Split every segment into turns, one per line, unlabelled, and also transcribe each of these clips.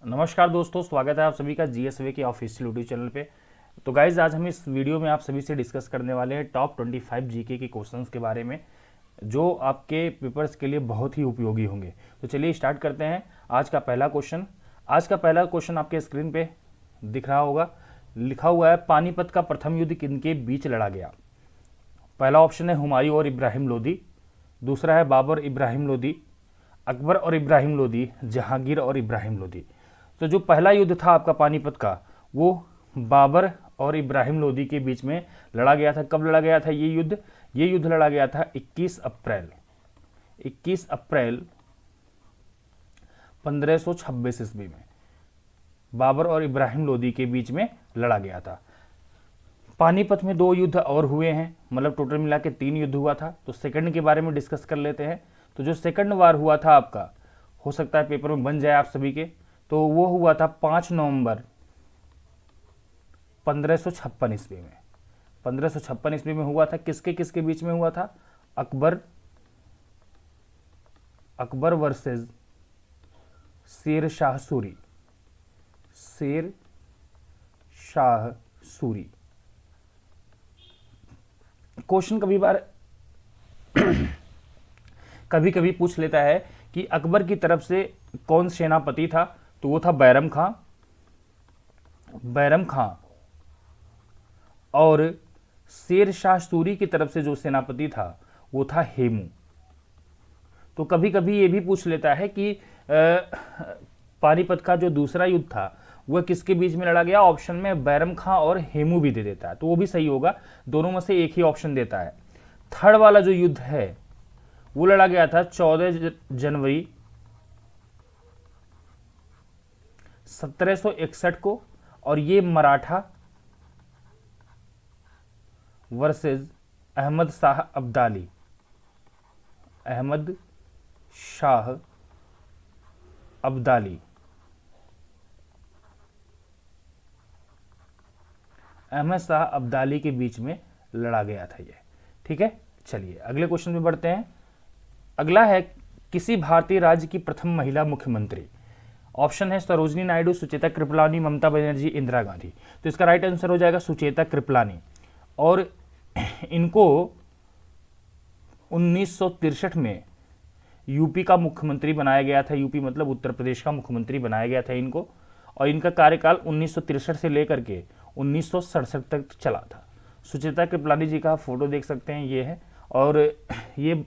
नमस्कार दोस्तों, स्वागत है आप सभी का जीएसवे के ऑफिशियल यूट्यूब चैनल पे। तो गाइज आज हम इस वीडियो में आप सभी से डिस्कस करने वाले हैं टॉप 25 जीके के क्वेश्चंस के बारे में, जो आपके पेपर्स के लिए बहुत ही उपयोगी होंगे। तो चलिए स्टार्ट करते हैं। आज का पहला क्वेश्चन आपके स्क्रीन पे दिख रहा होगा। लिखा हुआ है, पानीपत का प्रथम युद्ध किनके बीच लड़ा गया। पहला ऑप्शन है हुमायूं और इब्राहिम लोदी, दूसरा है बाबर इब्राहिम लोदी, अकबर और इब्राहिम लोदी, जहांगीर और इब्राहिम लोदी। तो जो पहला युद्ध था आपका पानीपत का, वो बाबर और इब्राहिम लोदी के बीच में लड़ा गया था। कब लड़ा गया था ये युद्ध? ये युद्ध लड़ा गया था 21 अप्रैल 1526 ईस्वी में बाबर और इब्राहिम लोदी के बीच में लड़ा गया था। पानीपत में 2 युद्ध और हुए हैं, मतलब टोटल मिला के 3 युद्ध हुआ था। तो सेकंड के बारे में डिस्कस कर लेते हैं। तो जो सेकंड वार हुआ था आपका, हो सकता है पेपर में बन जाए आप सभी के, तो वो हुआ था 5 नवंबर 1556 ईस्वी में। 1556 ईस्वी में हुआ था। किसके किसके बीच में हुआ था? अकबर वर्सेस शेर शाह सूरी। क्वेश्चन कभी कभी पूछ लेता है कि अकबर की तरफ से कौन सेनापति था, तो वो था बैरम खां। और शेर शाह सूरी की तरफ से जो सेनापति था वो था हेमू। तो कभी कभी ये भी पूछ लेता है कि पानीपत का जो दूसरा युद्ध था वह किसके बीच में लड़ा गया। ऑप्शन में बैरम खां और हेमू भी दे देता है, तो वो भी सही होगा। दोनों में से एक ही ऑप्शन देता है। थर्ड वाला जो युद्ध है वो लड़ा गया था 14 जनवरी 1761 को, और ये मराठा वर्सेस अहमद शाह अब्दाली। अहमद शाह अब्दाली के बीच में लड़ा गया था ये। ठीक है, चलिए अगले क्वेश्चन में बढ़ते हैं। अगला है, किसी भारतीय राज्य की प्रथम महिला मुख्यमंत्री। ऑप्शन है सरोजिनी नायडू, सुचेता कृपलानी, ममता बनर्जी, इंदिरा गांधी। तो इसका राइट आंसर हो जाएगा सुचेता कृपलानी। और इनको 1963 में यूपी का मुख्यमंत्री बनाया गया था। यूपी मतलब उत्तर प्रदेश का मुख्यमंत्री बनाया गया था इनको। और इनका कार्यकाल 1963 से लेकर के 1967 तक चला था। सुचेता कृपलानी जी का फोटो देख सकते हैं, ये है। और ये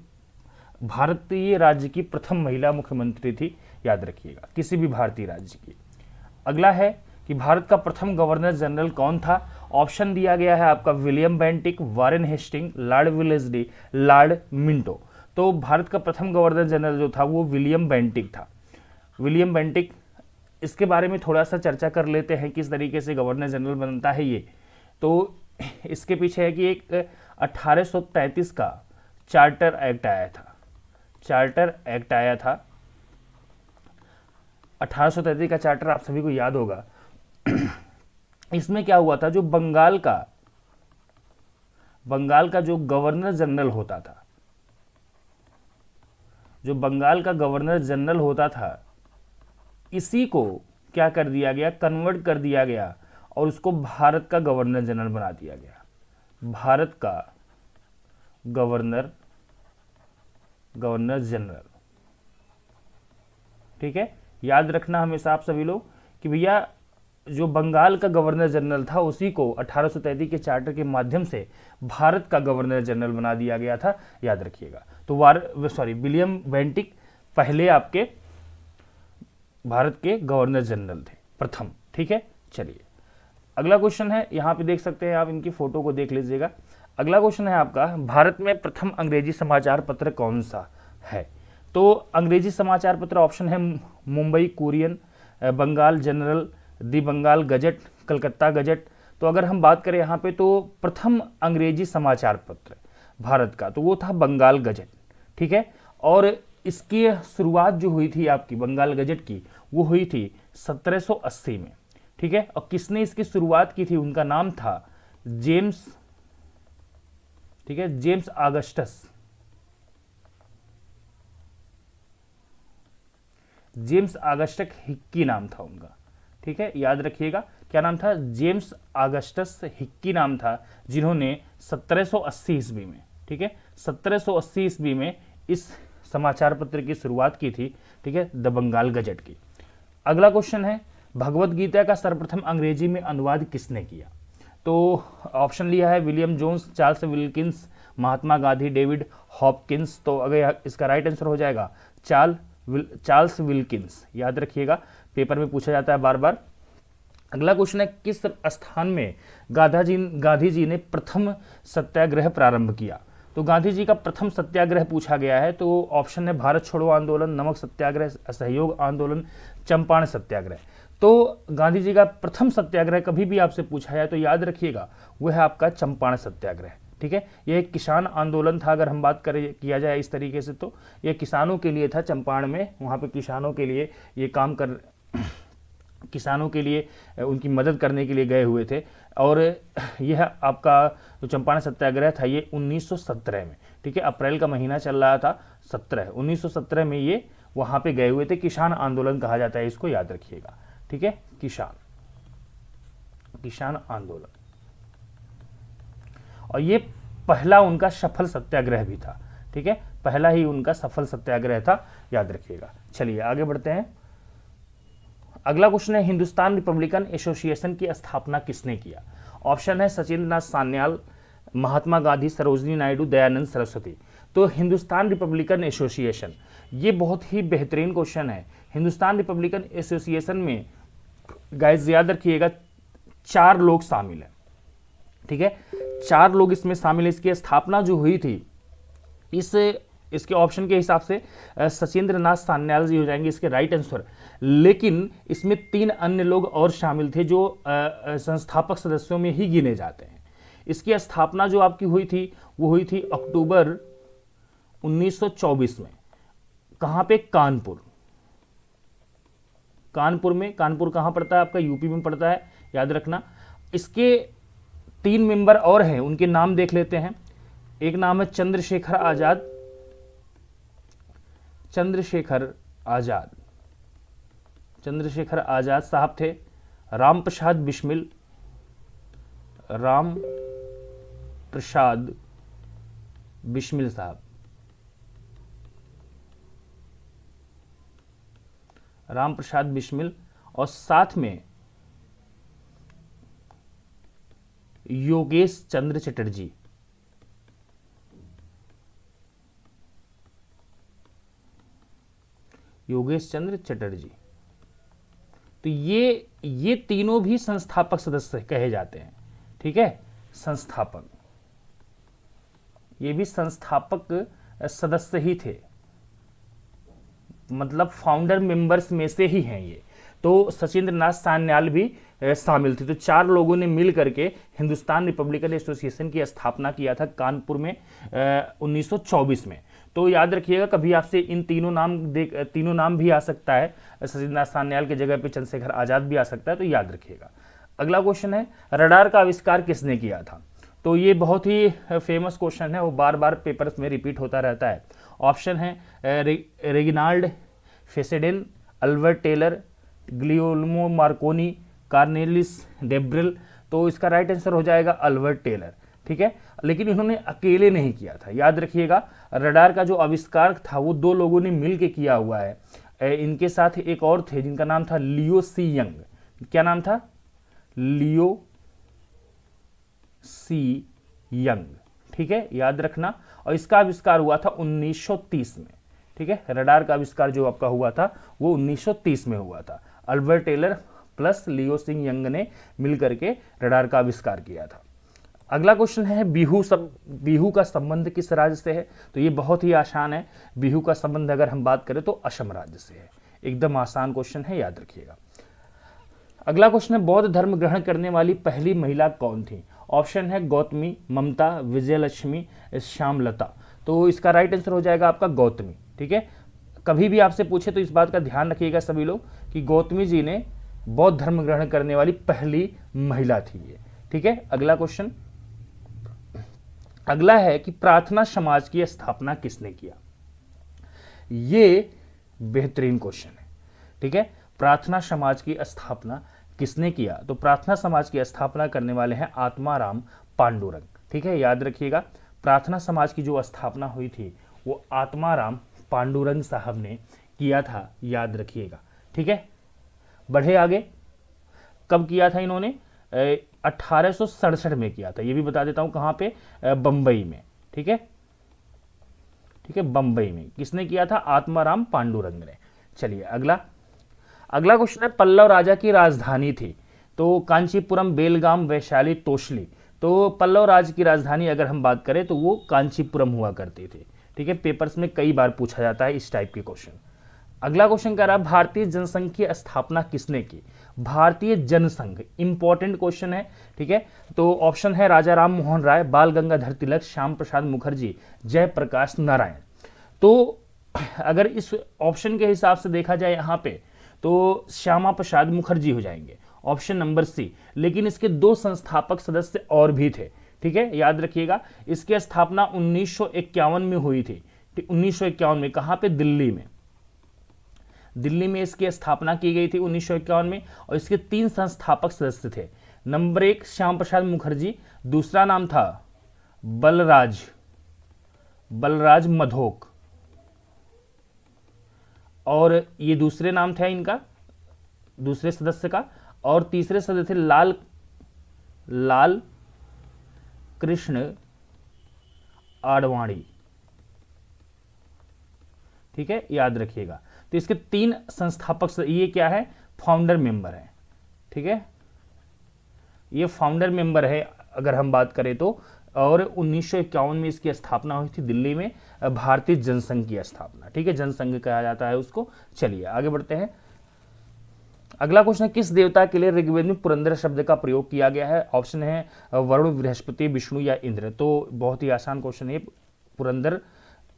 भारतीय राज्य की प्रथम महिला मुख्यमंत्री थी, याद रखिएगा, किसी भी भारतीय राज्य की। अगला है कि भारत का प्रथम गवर्नर जनरल कौन था। ऑप्शन दिया गया है आपका William Bentinck, Warren Hasting, Lord Wellesley, Lord Minto. तो भारत का प्रथम गवर्नर जनरल जो था वो विलियम बेंटिक था। विलियम बेंटिक, इसके बारे में थोड़ा सा चर्चा कर लेते हैं, किस तरीके से गवर्नर जनरल बनता है ये। तो इसके पीछे है कि एक 1833 का चार्टर एक्ट आया था। 1833 का चार्टर आप सभी को याद होगा। इसमें क्या हुआ था, जो बंगाल का जो गवर्नर जनरल होता था, इसी को क्या कर दिया गया, कन्वर्ट कर दिया गया और उसको भारत का गवर्नर जनरल बना दिया गया। भारत का गवर्नर जनरल। ठीक है, याद रखना हमेशा आप सभी लोग कि भैया जो बंगाल का गवर्नर जनरल था उसी को 1833 के चार्टर के माध्यम से भारत का गवर्नर जनरल बना दिया गया था, याद रखिएगा। तो विलियम बेंटिक पहले आपके भारत के गवर्नर जनरल थे, प्रथम। ठीक है, चलिए अगला क्वेश्चन है, यहां पे देख सकते हैं आप, इनकी फोटो को देख लीजिएगा। अगला क्वेश्चन है आपका, भारत में प्रथम अंग्रेजी समाचार पत्र कौन सा है। तो अंग्रेजी समाचार पत्र ऑप्शन है मुंबई कुरियन, बंगाल जनरल, दी बंगाल गजट, कलकत्ता गजट। तो अगर हम बात करें यहाँ पे, तो प्रथम अंग्रेजी समाचार पत्र भारत का तो वो था बंगाल गजट। ठीक है, और इसकी शुरुआत जो हुई थी आपकी बंगाल गजट की, वो हुई थी 1780 में। ठीक है, और किसने इसकी शुरुआत की थी, उनका नाम था जेम्स जेम्स ऑगस्टस हिक्की नाम था उनका, ठीक है, याद रखिएगा क्या नाम था, जेम्स ऑगस्टस हिक्की नाम था, जिन्होंने 1780 ईस्वी में, ठीक है, 1780 ईस्वी में इस समाचार पत्र की शुरुआत की थी, ठीक है, द बंगाल गजट की। अगला क्वेश्चन है, भगवत गीता का सर्वप्रथम अंग्रेजी में अनुवाद किसने किया? तो ऑप्शन लिया है William Jones, Charles Wilkins, Mahatma Gandhi, David Hopkins. तो अगर इसका राइट आंसर हो जाएगा चार्ल्स विल्किंस, याद रखिएगा, पेपर में पूछा जाता है बार बार। अगला क्वेश्चन है, किस स्थान में गांधी जी ने प्रथम सत्याग्रह प्रारंभ किया? तो गांधी जी का प्रथम सत्याग्रह पूछा गया है, तो ऑप्शन है भारत छोड़ो आंदोलन, नमक सत्याग्रह, असहयोग आंदोलन, चंपारण सत्याग्रह। तो गांधी जी का प्रथम सत्याग्रह कभी भी आपसे पूछा जाए तो याद रखिएगा वह है आपका चंपारण सत्याग्रह, ठीक है। यह एक किसान आंदोलन था, अगर हम बात करें किया जाए इस तरीके से तो यह किसानों के लिए था, चंपारण में वहाँ पे किसानों के लिए ये काम कर किसानों के लिए उनकी मदद करने के लिए गए हुए थे। और यह आपका जो चंपारण सत्याग्रह था ये 1917 में, ठीक है, अप्रैल का महीना चल रहा था, 1917 में ये वहाँ पे गए हुए थे। किसान आंदोलन कहा जाता है इसको, याद रखिएगा, ठीक है, किसान आंदोलन। और ये पहला उनका सफल सत्याग्रह भी था, ठीक है, पहला ही उनका सफल सत्याग्रह था, याद रखिएगा। चलिए आगे बढ़ते हैं। अगला क्वेश्चन है, हिंदुस्तान रिपब्लिकन एसोसिएशन की स्थापना किसने किया? ऑप्शन है सचिंद्र नाथ सान्याल, महात्मा गांधी, सरोजिनी नायडू, दयानंद सरस्वती। तो हिंदुस्तान रिपब्लिकन एसोसिएशन, ये बहुत ही बेहतरीन क्वेश्चन है। हिंदुस्तान रिपब्लिकन एसोसिएशन में गाइस याद रखिएगा 4 लोग शामिल हैं, ठीक है, 4 लोग इसमें शामिल है। इसकी स्थापना जो हुई थी इसके ऑप्शन के हिसाब से सचिंद्र नाथ सान्याल जी हो जाएंगे इसके राइट आंसर, लेकिन इसमें 3 अन्य लोग और शामिल थे जो संस्थापक सदस्यों में ही गिने जाते हैं। इसकी स्थापना जो आपकी हुई थी वो हुई थी अक्टूबर 1924 में। कहाँ पे? कानपुर में। कानपुर कहाँ पड़ता है आपका? यूपी में पड़ता है, याद रखना। इसके 3 मेंबर और हैं, उनके नाम देख लेते हैं। एक नाम है चंद्रशेखर आजाद साहब थे। राम प्रसाद बिस्मिल साहब, राम प्रसाद बिस्मिल, और साथ में योगेश चंद्र चटर्जी। तो ये तीनों भी संस्थापक सदस्य कहे जाते हैं, ठीक है, संस्थापक, ये भी संस्थापक सदस्य ही थे, मतलब फाउंडर मेंबर्स में से ही हैं ये। तो सचिंद्र नाथ सान्याल भी शामिल थे। तो 4 लोगों ने मिल करके हिंदुस्तान रिपब्लिकन एसोसिएशन की स्थापना किया था कानपुर में 1924 में। तो याद रखिएगा, कभी आपसे इन तीनों नाम भी आ सकता है, सचिंद्र नाथ सान्याल की जगह पे चंद्रशेखर आजाद भी आ सकता है, तो याद रखिएगा। अगला क्वेश्चन है, रडार का आविष्कार किसने किया था? तो ये बहुत ही फेमस क्वेश्चन है, वो बार बार पेपर्स में रिपीट होता रहता है। ऑप्शन है रेगिनाल्ड फेसेडेन, अल्बर्ट टेलर, ग्लियोल्मो मार्कोनी, कार्नेलिस डेब्रिल। तो इसका राइट आंसर हो जाएगा अल्बर्ट टेलर, ठीक है, लेकिन इन्होंने अकेले नहीं किया था। याद रखिएगा, रडार का जो आविष्कार था वो 2 लोगों ने मिल के किया हुआ है। इनके साथ एक और थे जिनका नाम था लियो सी यंग। क्या नाम था? लियो सी यंग, ठीक है, याद रखना। और इसका आविष्कार हुआ था 1930 में, ठीक है, रडार का आविष्कार जो आपका हुआ था वो 1930 में हुआ था। अल्बर्ट टेलर प्लस लियो सी यंग ने मिलकर के रडार का आविष्कार किया था। अगला क्वेश्चन है, बिहू का संबंध किस राज्य से है? तो ये बहुत ही आसान है। बिहू का संबंध अगर हम बात करें तो असम राज्य से है। एकदम आसान क्वेश्चन है, याद रखिएगा। अगला क्वेश्चन है, बौद्ध धर्म ग्रहण करने वाली पहली महिला कौन थी? ऑप्शन है गौतमी, ममता, विजयलक्ष्मी, श्यामलता। तो इसका राइट आंसर हो जाएगा आपका गौतमी, ठीक है। कभी भी आपसे पूछे तो इस बात का ध्यान रखिएगा सभी लोग कि गौतमी जी ने बौद्ध धर्म ग्रहण करने वाली पहली महिला थी ये, ठीक है। अगला क्वेश्चन, अगला है कि प्रार्थना समाज की स्थापना किसने किया? ये बेहतरीन क्वेश्चन है। ठीक है। प्रार्थना समाज की स्थापना किसने किया? तो प्रार्थना समाज की स्थापना करने वाले हैं आत्माराम पांडुरंग, ठीक है, याद रखिएगा। प्रार्थना समाज की जो स्थापना हुई थी वो आत्माराम पांडुरंग साहब ने किया था, याद रखिएगा, ठीक है। बढ़े आगे, कब किया था इन्होंने? 1867 में किया था, ये भी बता देता हूं कहां पे, बंबई में, ठीक है, ठीक है, बंबई में किसने किया था? आत्माराम पांडुरंग ने। चलिए अगला क्वेश्चन है, पल्लव राजा की राजधानी थी तो कांचीपुरम, बेलगाम, वैशाली, तोशली। तो पल्लव राज की राजधानी अगर हम बात करें तो वो कांचीपुरम हुआ करती थी, ठीक है। पेपर्स में कई बार पूछा जाता है इस टाइप के क्वेश्चन। अगला क्वेश्चन कह रहा है, भारतीय जनसंघ की स्थापना किसने की? भारतीय जनसंघ, इंपॉर्टेंट क्वेश्चन है, ठीक है। तो ऑप्शन है राजा राम मोहन राय, बाल गंगाधर तिलक, श्याम प्रसाद मुखर्जी, जयप्रकाश नारायण। तो अगर इस ऑप्शन के हिसाब से देखा जाए यहाँ पे तो श्यामा प्रसाद मुखर्जी हो जाएंगे, ऑप्शन नंबर सी। लेकिन इसके दो संस्थापक सदस्य और भी थे, ठीक है, याद रखिएगा। इसकी स्थापना 1951 में हुई थी, 1951 में। कहां पे? दिल्ली में। दिल्ली में इसकी स्थापना की गई थी 1951 में। और इसके 3 संस्थापक सदस्य थे। नंबर 1 श्याम प्रसाद मुखर्जी, दूसरा नाम था बलराज मधोक, और ये दूसरे नाम था इनका, दूसरे सदस्य का। और तीसरे सदस्य थे लाल कृष्ण आडवाणी, ठीक है, याद रखिएगा। तो इसके 3 संस्थापक, ये क्या है? फाउंडर मेंबर है, ठीक है, ये फाउंडर मेंबर है अगर हम बात करें तो। और 1951 में इसकी स्थापना हुई थी दिल्ली में, भारतीय जनसंघ की स्थापना, ठीक है, जनसंघ कहा जाता है उसको। चलिए आगे बढ़ते हैं। अगला क्वेश्चन है, किस देवता के लिए ऋग्वेद में पुरंदर शब्द का प्रयोग किया गया है? ऑप्शन है वरुण, बृहस्पति, विष्णु या इंद्र। तो बहुत ही आसान क्वेश्चन है, पुरंदर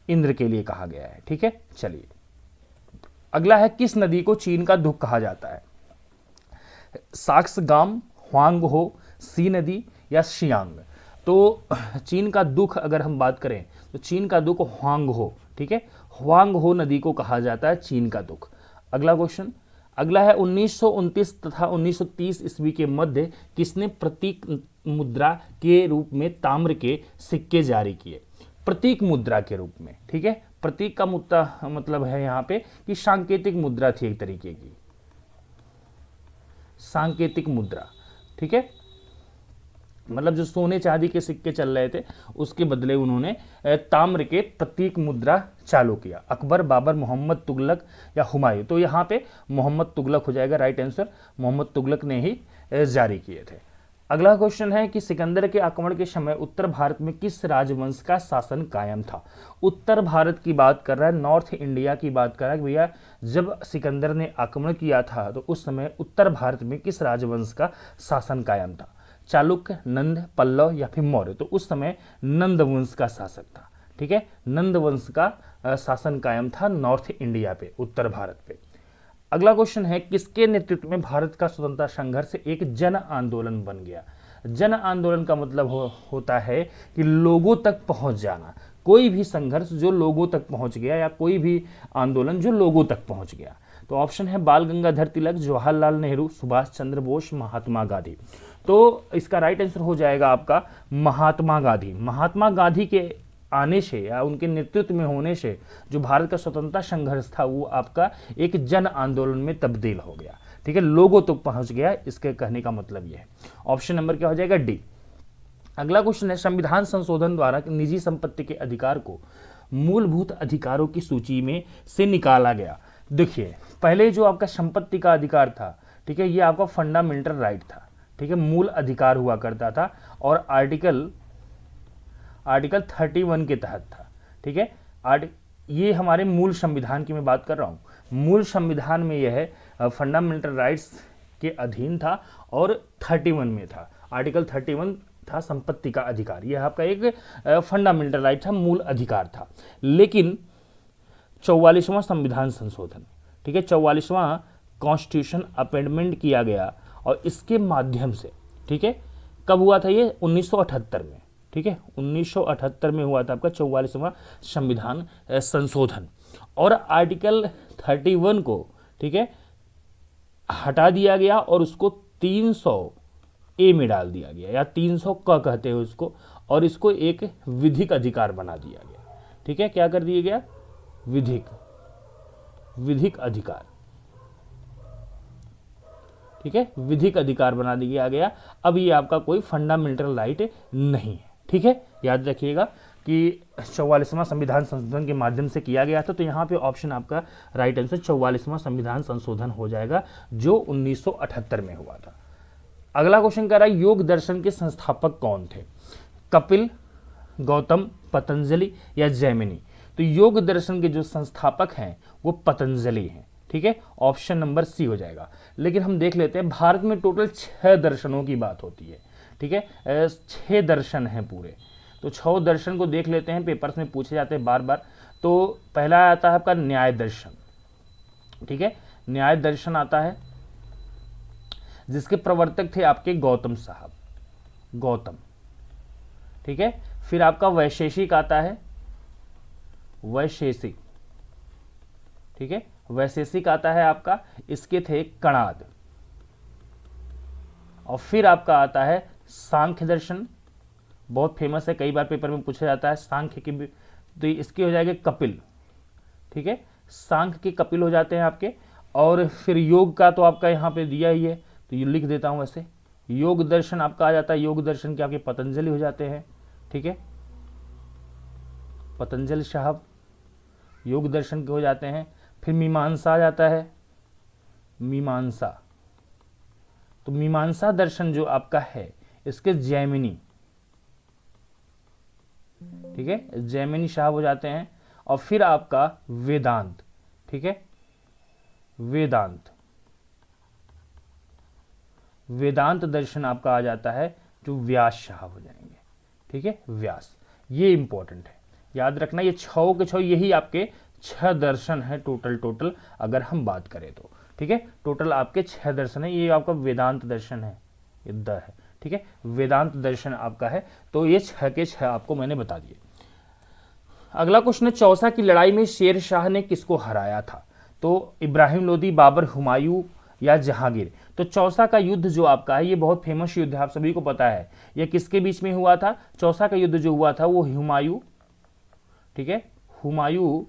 इंद्र के लिए कहा गया है, ठीक है। चलिए अगला है, किस नदी को चीन का दुख कहा जाता है? साक्सगाम, ह्वांग हो, सी नदी या शियांग। तो चीन का दुख अगर हम बात करें तो चीन का दुख ह्वांग हो, ठीक है, ह्वांग हो नदी को कहा जाता है चीन का दुख। अगला क्वेश्चन, अगला है 1929 तथा 1930 ईस्वी के मध्य किसने प्रतीक मुद्रा के रूप में ताम्र के सिक्के जारी किए? प्रतीक मुद्रा के रूप में, ठीक है। प्रतीक का मुद्दा मतलब है यहाँ पे कि सांकेतिक मुद्रा थी एक तरीके की, सांकेतिक मुद्रा, ठीक है, मतलब जो सोने चांदी के सिक्के चल रहे थे उसके बदले उन्होंने ताम्र के प्रतीक मुद्रा चालू किया। अकबर, बाबर, मोहम्मद तुगलक या हुमायूं। तो यहाँ पे मोहम्मद तुगलक हो जाएगा राइट आंसर, मोहम्मद तुगलक ने ही जारी किए थे। अगला क्वेश्चन है कि सिकंदर के आक्रमण के समय उत्तर भारत में किस राजवंश का शासन कायम था? उत्तर भारत की बात कर रहा है, नॉर्थ इंडिया की बात कर रहा है भैया। जब सिकंदर ने आक्रमण किया था तो उस समय उत्तर भारत में किस राजवंश का शासन कायम था? चालुक्य, नंद, पल्लव या फिर मौर्य। तो उस समय नंद वंश का शासक था, ठीक है, नंद वंश का शासन कायम था नॉर्थ इंडिया पे, उत्तर भारत पे। अगला क्वेश्चन है, किसके नेतृत्व में भारत का स्वतंत्रता संघर्ष एक जन आंदोलन बन गया? जन आंदोलन का मतलब होता है कि लोगों तक पहुंच जाना, कोई भी संघर्ष जो लोगों तक पहुंच गया या कोई भी आंदोलन जो लोगों तक पहुंच गया। तो ऑप्शन है बाल गंगाधर तिलक, जवाहरलाल नेहरू, सुभाष चंद्र बोस, महात्मा गांधी। तो इसका राइट आंसर हो जाएगा आपका महात्मा गांधी। महात्मा गांधी के आने से या उनके नेतृत्व में होने से जो भारत का स्वतंत्रता संघर्ष था वो आपका एक जन आंदोलन में तब्दील हो गया, ठीक है, लोगों तक तो पहुंच गया, इसके कहने का मतलब यह है। ऑप्शन नंबर क्या हो जाएगा? डी। अगला क्वेश्चन है, संविधान संशोधन द्वारा निजी संपत्ति के अधिकार को मूलभूत अधिकारों की सूची में से निकाला गया। देखिए पहले जो आपका संपत्ति का अधिकार था, ठीक है, ये आपका फंडामेंटल राइट था, ठीक है, मूल अधिकार हुआ करता था और आर्टिकल 31 के तहत था, ठीक है। ये हमारे मूल संविधान की मैं बात कर रहा हूँ। मूल संविधान में यह फंडामेंटल राइट्स के अधीन था और 31 में था, आर्टिकल 31 था संपत्ति का अधिकार, यह आपका एक फंडामेंटल राइट था, मूल अधिकार था। लेकिन 44वां संविधान संशोधन, ठीक है, 44वां कॉन्स्टिट्यूशन अमेंडमेंट किया गया और इसके माध्यम से, ठीक है, कब हुआ था ये? 1978 में, ठीक है, 1978 में हुआ था आपका 44वां संविधान संशोधन। और आर्टिकल 31 को, ठीक है, हटा दिया गया और उसको 300 ए में डाल दिया गया, या 300 क कहते हैं उसको, और इसको एक विधिक अधिकार बना दिया गया। ठीक है, क्या कर दिया गया? विधिक अधिकार। ठीक है, विधिक अधिकार बना दिया गया। अब ये आपका कोई फंडामेंटल राइट नहीं है। ठीक है, याद रखिएगा कि 44वां संविधान संशोधन के माध्यम से किया गया था। तो यहाँ पे ऑप्शन आपका राइट आंसर 44वां संविधान संशोधन हो जाएगा, जो 1978 में हुआ था। अगला क्वेश्चन कह रहा है योग दर्शन के संस्थापक कौन थे? कपिल, गौतम, पतंजलि या जैमिनी? तो योग दर्शन के जो संस्थापक हैं वो पतंजलि हैं। ठीक है, ऑप्शन नंबर सी हो जाएगा। लेकिन हम देख लेते हैं, भारत में टोटल 6 दर्शनों की बात होती है। ठीक है, 6 दर्शन हैं पूरे। तो 6 दर्शन को देख लेते हैं, पेपर्स में पूछे जाते हैं बार बार। तो पहला आता है आपका न्याय दर्शन। ठीक है, न्याय दर्शन आता है, जिसके प्रवर्तक थे आपके गौतम साहब, गौतम। ठीक है, फिर आपका वैशेषिक आता है, वैशेषिक। ठीक है, वैशेषिक आता है आपका, इसके थे कणाद। और फिर आपका आता है सांख्य दर्शन, बहुत फेमस है, कई बार पेपर में पूछा जाता है सांख्य की भी। तो इसके हो जाएंगे कपिल। ठीक है, सांख्य के कपिल हो जाते हैं आपके। और फिर योग का तो आपका यहाँ पे दिया ही है, तो ये लिख देता हूँ ऐसे। योग दर्शन आपका आ जाता है, योग दर्शन के आपके पतंजलि हो जाते हैं। ठीक है, पतंजलि साहब योग दर्शन के हो जाते हैं। फिर मीमांसा आ जाता है, मीमांसा। तो मीमांसा दर्शन जो आपका है, इसके जैमिनी। ठीक है, जैमिनी साहब हो जाते हैं। और फिर आपका वेदांत। ठीक है, वेदांत, वेदांत दर्शन आपका आ जाता है, जो व्यास साहब हो जाएंगे। ठीक है, व्यास। ये इंपॉर्टेंट है, याद रखना। ये 6 के 6 यही आपके 6 दर्शन है टोटल अगर हम बात करें तो। ठीक है, टोटल आपके 6 दर्शन है। ये आपका वेदांत दर्शन है, ये द है। ठीक है, वेदांत दर्शन आपका है। तो ये 6 के 6 आपको मैंने बता दिए। अगला क्वेश्चन है, चौसा की लड़ाई में शेर शाह ने किसको हराया था? तो इब्राहिम लोदी, बाबर, हुमायूं या जहांगीर? तो चौसा का युद्ध जो आपका है, ये बहुत फेमस युद्ध है, आप सभी को पता है। ये किसके बीच में हुआ था? चौसा का युद्ध जो हुआ था वो हुमायूं, ठीक है, हुमायूं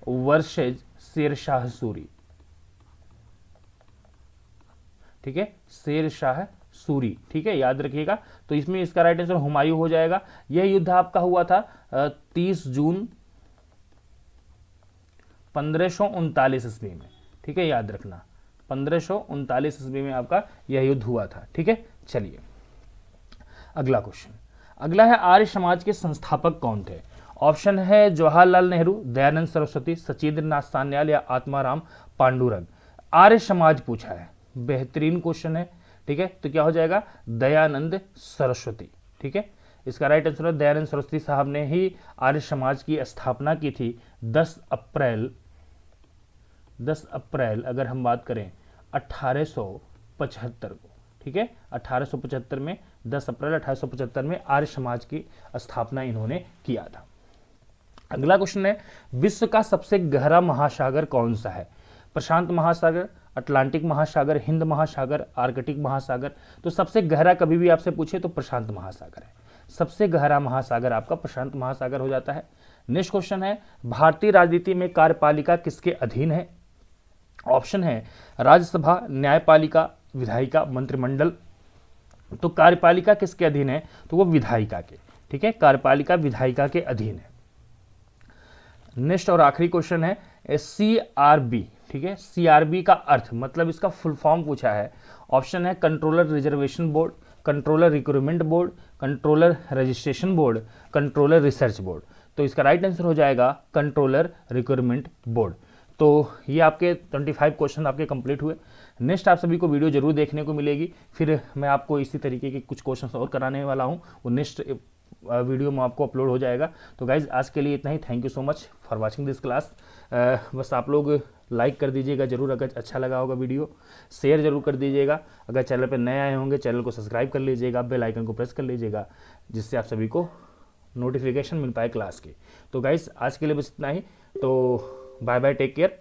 वर्सेज शेर शाह सूरी। ठीक है, शेर शाह सूरी। ठीक है, याद रखिएगा। तो इसमें इसका राइट आंसर हुमायूं हो जाएगा। यह युद्ध आपका हुआ था 30 जून 1539 ईस्वी में। ठीक है, याद रखना 1539 ईस्वी में आपका यह युद्ध हुआ था। ठीक है, चलिए अगला क्वेश्चन। अगला है आर्य समाज के संस्थापक कौन थे? ऑप्शन है जवाहरलाल नेहरू, दयानंद सरस्वती, सचिंद्रनाथ सान्याल या आत्माराम पांडुरंग। आर्य समाज पूछा है, बेहतरीन क्वेश्चन है। ठीक है, तो क्या हो जाएगा? दयानंद सरस्वती। ठीक है, इसका राइट आंसर है दयानंद सरस्वती साहब ने ही आर्य समाज की स्थापना की थी 10 अप्रैल अगर हम बात करें 1875 को। ठीक है, 1875 में 10 अप्रैल 1875 में आर्य समाज की स्थापना इन्होंने किया था। अगला क्वेश्चन है, विश्व का सबसे गहरा महासागर कौन सा है? प्रशांत महासागर, अटलांटिक महासागर, हिंद महासागर, आर्कटिक महासागर। तो सबसे गहरा कभी भी आपसे पूछे तो प्रशांत महासागर है। सबसे गहरा महासागर आपका प्रशांत महासागर हो जाता है। नेक्स्ट क्वेश्चन है, भारतीय राजनीति में कार्यपालिका किसके अधीन है? ऑप्शन है राज्यसभा, न्यायपालिका, विधायिका, मंत्रिमंडल। तो कार्यपालिका किसके अधीन है? तो वो विधायिका के। ठीक है, कार्यपालिका विधायिका के अधीन है। नेक्स्ट और आखिरी क्वेश्चन है CRB। ठीक है, CRB का अर्थ मतलब इसका फुल फॉर्म पूछा है। ऑप्शन है controller reservation board, controller recruitment board, controller registration board, controller research board. तो इसका राइट आंसर हो जाएगा कंट्रोलर रिक्रूटमेंट बोर्ड। तो ये आपके 25 क्वेश्चन आपके कंप्लीट हुए। नेक्स्ट आप सभी को वीडियो जरूर देखने को मिलेगी। फिर मैं आपको इसी तरीके के कुछ क्वेश्चन और कराने वाला हूँ, वो नेक्स्ट वीडियो में आपको अपलोड हो जाएगा। तो गाइज आज के लिए इतना ही। Thank you so much for watching this class. बस आप लोग लाइक कर दीजिएगा जरूर अगर अच्छा लगा होगा वीडियो, शेयर जरूर कर दीजिएगा। अगर चैनल पर नए आए होंगे चैनल को सब्सक्राइब कर लीजिएगा, बेल आइकन को प्रेस कर लीजिएगा, जिससे आप सभी को नोटिफिकेशन मिल पाए क्लास की। तो गाइज आज के लिए बस इतना ही। तो बाय बाय, टेक केयर।